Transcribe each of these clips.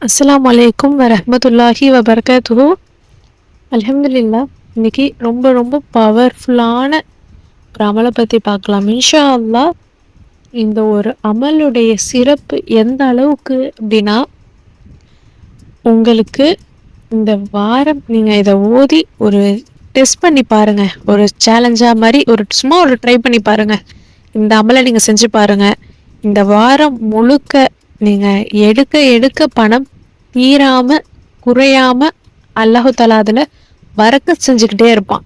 அஸ்ஸலாமு அலைக்கும் வரஹ்மத்துல்லாஹி வபரகாத்துஹு. அல்ஹம்துலில்லா. இன்னைக்கு ரொம்ப ரொம்ப பவர்ஃபுல்லான ஒரு அமலை பற்றி பார்க்கலாம் இன்ஷா அல்லாஹ். இந்த ஒரு அமலுடைய சிறப்பு எந்த அளவுக்கு அப்படின்னா, உங்களுக்கு இந்த வாரம் நீங்கள் இதை ஓதி ஒரு டெஸ்ட் பண்ணி பாருங்கள். ஒரு சேலஞ்சாக மாதிரி சும்மா ஒரு ட்ரை பண்ணி பாருங்கள். இந்த அமலை நீங்கள் செஞ்சு பாருங்கள். இந்த வாரம் முழுக்க நீங்கள் எடுக்க எடுக்க பணம் தீராமல் குறையாமல் அல்லாஹு தாலா அதில் பரக்கத் செஞ்சுக்கிட்டே இருப்பான்.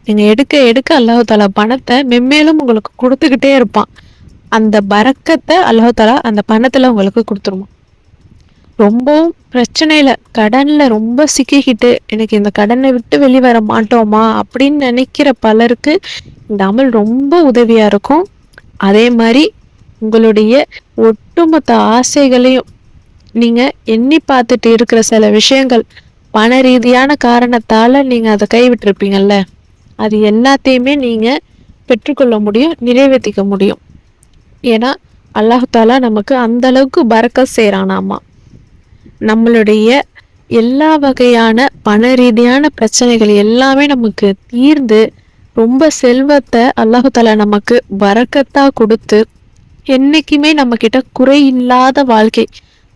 நீங்கள் எடுக்க எடுக்க அல்லாஹு தாலா பணத்தை மென்மேலும் உங்களுக்கு கொடுத்துக்கிட்டே இருப்பான். அந்த பரக்கத்தை அல்லாஹு தாலா அந்த பணத்தில் உங்களுக்கு கொடுத்துருவான். ரொம்பவும் பிரச்சனையில் கடனில் ரொம்ப சிக்கிக்கிட்டு எனக்கு இந்த கடனை விட்டு வெளிவர மாட்டோமா அப்படின்னு நினைக்கிற பலருக்கு இந்த அமல் ரொம்ப உதவியாக இருக்கும். அதே மாதிரி உங்களுடைய ஒட்டுமொத்த ஆசைகளையும் நீங்கள் எண்ணி பார்த்துட்டு இருக்கிற சில விஷயங்கள் பண ரீதியான காரணத்தால் நீங்கள் அதை கைவிட்டிருப்பீங்கள்ல, அது எல்லாத்தையுமே நீங்கள் பெற்றுக்கொள்ள முடியும், நிறைவேற்றிக்க முடியும். ஏன்னா அல்லாஹ் தாலா நமக்கு அந்த அளவுக்கு பரக்கத் செய்கிறானாமா. நம்மளுடைய எல்லா வகையான பண ரீதியான பிரச்சனைகள் எல்லாமே நமக்கு தீர்ந்து ரொம்ப செல்வத்தை அல்லாஹ் தாலா நமக்கு பரக்கத்தா கொடுத்து என்னைக்குமே நம்ம கிட்ட குறை இல்லாத வாழ்க்கை,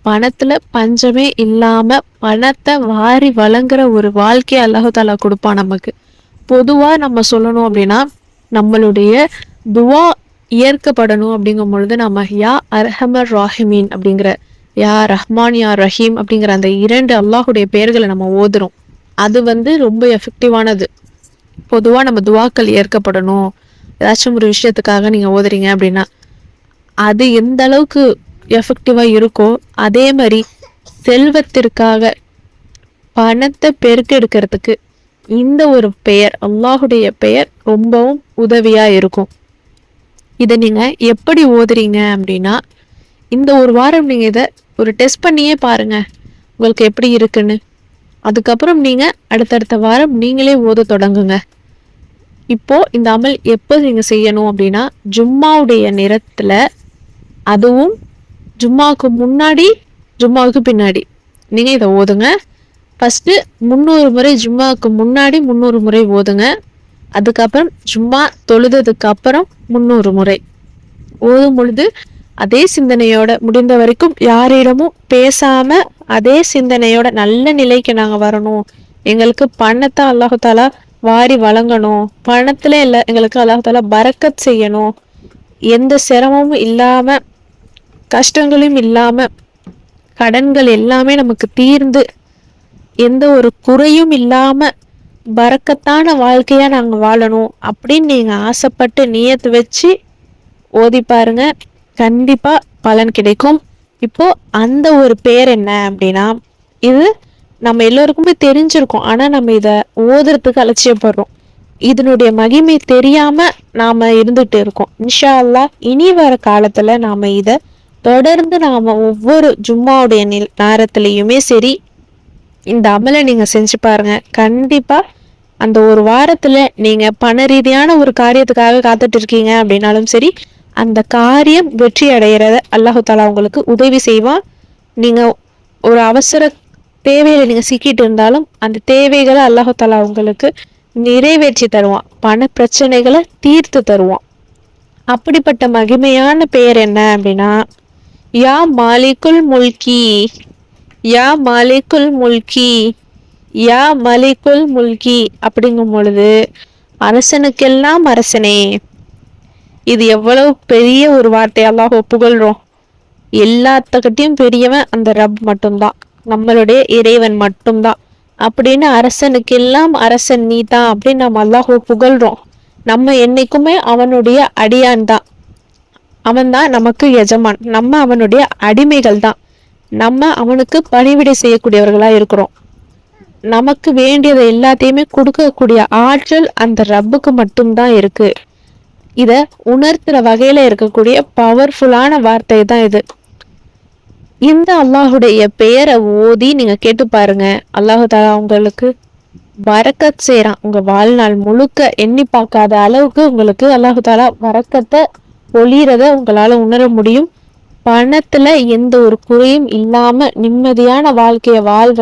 பணத்துல பஞ்சமே இல்லாம பணத்தை வாரி வழங்குற ஒரு வாழ்க்கையை அல்லாஹ் தாலா கொடுப்பான் நமக்கு. பொதுவா நம்ம சொல்லணும் அப்படின்னா, நம்மளுடைய துவா ஏற்கப்படணும் அப்படிங்கும் பொழுது நம்ம யா அர்ஹமர் ராஹிமீன் அப்படிங்கிற, யா ரஹ்மான் யா ரஹீம் அப்படிங்கிற அந்த 2 அல்லாஹுடைய பெயர்களை நம்ம ஓதுறோம். அது ரொம்ப எஃபெக்டிவானது. பொதுவா நம்ம துவாக்கள் ஏற்கப்படணும், ஏதாச்சும் ஒரு விஷயத்துக்காக நீங்க ஓதுறீங்க அப்படின்னா அது எந்த அளவுக்கு எஃபெக்டிவா இருக்கோ, அதே மாதிரி செல்வத்திற்காக பணத்தை பெருக்கெடுக்கிறதுக்கு இந்த ஒரு பெயர், அல்லாஹுடைய பெயர் ரொம்பவும் உதவியா இருக்கும். இதை நீங்க எப்படி ஓதுறீங்க அப்படின்னா, இந்த ஒரு வாரம் நீங்க இதை ஒரு டெஸ்ட் பண்ணியே பாருங்க உங்களுக்கு எப்படி இருக்குன்னு. அதுக்கப்புறம் நீங்க அடுத்தடுத்த வாரம் நீங்களே ஓத தொடங்குங்க. இப்போ இந்த அமல் எப்போ நீங்க செய்யணும் அப்படின்னா, ஜும்மாவுடைய நேரத்துல, அதுவும் ஜும்மாவுக்கு முன்னாடி ஜும்மாவுக்கு பின்னாடி நீங்க இதை ஓதுங்க. ஃபர்ஸ்ட் 300 முறை ஜும்மாவுக்கு முன்னாடி 300 முறை ஓதுங்க. அதுக்கப்புறம் ஜும்மா தொழுததுக்கு அப்புறம் 300 முறை ஓதும் பொழுது அதே சிந்தனையோட, முடிந்த வரைக்கும் யாரிடமும் பேசாம அதே சிந்தனையோட நல்ல நிலைக்கு நாங்க வரணும், எங்களுக்கு பணத்தை அல்லாஹு தாலா வாரி வழங்கணும், பணத்துல இல்லை எங்களுக்கு அல்லாஹு தாலா பரக்கத் செய்யணும், எந்த சிரமமும் இல்லாம கஷ்டங்களும் இல்லாம கடன்கள் எல்லாமே நமக்கு தீர்ந்து எந்த ஒரு குறையும் இல்லாம பரக்கத்தான வாழ்க்கையா நாங்க வாழணும் அப்படின்னு நீங்க ஆசைப்பட்டு நியத்து வச்சு ஓதி பாருங்க. கண்டிப்பா பலன் கிடைக்கும். இப்போ அந்த ஒரு பேர் என்ன அப்படின்னா, இது நம்ம எல்லோருக்குமே தெரிஞ்சிருக்கும், ஆனா நம்ம இதை ஓதுறதுக்கு அலட்சியப்படுறோம். இதனுடைய மகிமை தெரியாம நாம இருந்துட்டு இருக்கோம். இன்ஷா அல்லாஹ் இனி வர காலத்துல நாம இதை தொடர்ந்து நாம ஒவ்வொரு ஜும்மாவுடைய நேரத்திலையுமே சரி இந்த அமலை நீங்க செஞ்சு பாருங்க. கண்டிப்பா அந்த ஒரு வாரத்துல நீங்க பண ரீதியான ஒரு காரியத்துக்காக காத்துட்டு இருக்கீங்க அப்படின்னாலும் சரி, அந்த காரியம் வெற்றி அடைகிறத அல்லாஹு தாலா உங்களுக்கு உதவி செய்வான். நீங்க ஒரு அவசர தேவையில நீங்க சிக்கிட்டு இருந்தாலும் அந்த தேவைகளை அல்லாஹு தாலா உங்களுக்கு நிறைவேற்றி தருவான், பண பிரச்சனைகளை தீர்த்து தருவான். அப்படிப்பட்ட மகிமையான பெயர் என்ன அப்படின்னா, யா மாலிகுல் முல்கி, யா மாலிகுல் முல்கி, யா மலிகுல் முல்கி அப்படிங்கும் பொழுது அரசனுக்கெல்லாம் அரசனே. இது எவ்வளவு பெரிய ஒரு வார்த்தை, அல்லாஹ் புகழ்றோம். எல்லாத்துக்கிட்டையும் பெரியவன் அந்த ரப் மட்டும்தான், நம்மளுடைய இறைவன் மட்டும்தான். அப்படின்னு அரசனுக்கெல்லாம் அரசன் நீ தான் அப்படின்னு நம்ம அல்லாஹ் புகழ்றோம். நம்ம என்னைக்குமே அவனுடைய அடியான் தான், அவன் தான் நமக்கு எஜமான், நம்ம அவனுடைய அடிமைகள் தான், நம்ம அவனுக்கு பணிவிடை செய்யக்கூடியவர்களா இருக்கிறோம். நமக்கு வேண்டியதை எல்லாத்தையுமே கொடுக்கக்கூடிய ஆற்றல் அந்த ரப்புக்கு மட்டும்தான் இருக்கு. இத உணர்த்துற வகையில இருக்கக்கூடிய பவர்ஃபுல்லான வார்த்தை தான் இது. இந்த அல்லாஹுடைய பெயரை ஓதி நீங்க கேட்டு பாருங்க, அல்லாஹு தாலா உங்களுக்கு பரக்கத் செய்யறான். உங்க வாழ்நாள் முழுக்க எண்ணி பார்க்காத அளவுக்கு உங்களுக்கு அல்லாஹு தாலா பரக்கத்தை பொழியறத உங்களால உணர முடியும். பணத்துல எந்த ஒரு குறையும் இல்லாம நிம்மதியான வாழ்க்கைய வாழ்ற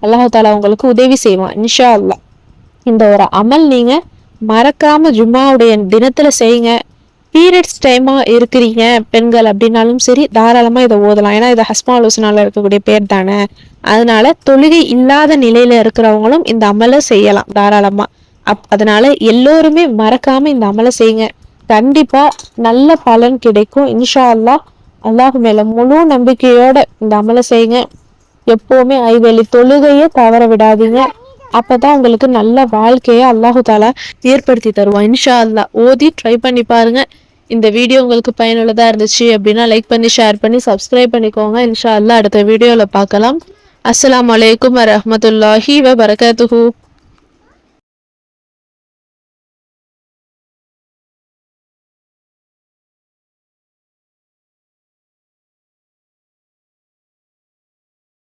அல்லாஹ் தாலா உங்களுக்கு உதவி செய்வான் இன்ஷா அல்லாஹ். இந்த ஒரு அமல் நீங்க மறக்காம ஜும்மாவுடைய தினத்துல செய்யுங்க. பீரியட்ஸ் டைமா இருக்கிறீங்க பெண்கள் அப்படின்னாலும் சரி, தாராளமா இதை ஓதலாம். ஏன்னா இது ஹஸ்மால் ஹுஸ்னால இருக்கக்கூடிய பேர் தானே. அதனால தொழுகை இல்லாத நிலையில இருக்கிறவங்களும் இந்த அமலை செய்யலாம் தாராளமா. அதனால எல்லோருமே மறக்காம இந்த அமலை செய்யுங்க. கண்டிப்பா நல்ல பலன் கிடைக்கும் இன்ஷா அல்லாஹ். அல்லாஹ் மேல முழு நம்பிக்கையோட இந்த அமலை செய்யுங்க. எப்பவுமே ஐவேளை தொழுகையே தவற விடாதீங்க. அப்பதான் உங்களுக்கு நல்ல வாழ்க்கைய அல்லாஹு தாலா ஏற்படுத்தி தருவான் இன்ஷா அல்லாஹ். ஓதி ட்ரை பண்ணி பாருங்க. இந்த வீடியோ உங்களுக்கு பயனுள்ளதா இருந்துச்சு அப்படின்னா லைக் பண்ணி ஷேர் பண்ணி சப்ஸ்கிரைப் பண்ணிக்கோங்க. இன்ஷா அல்லாஹ் அடுத்த வீடியோல பார்க்கலாம். அஸ்ஸலாமு அலைக்கும் வரஹ்மத்துல்லாஹி வபரகாத்துஹு.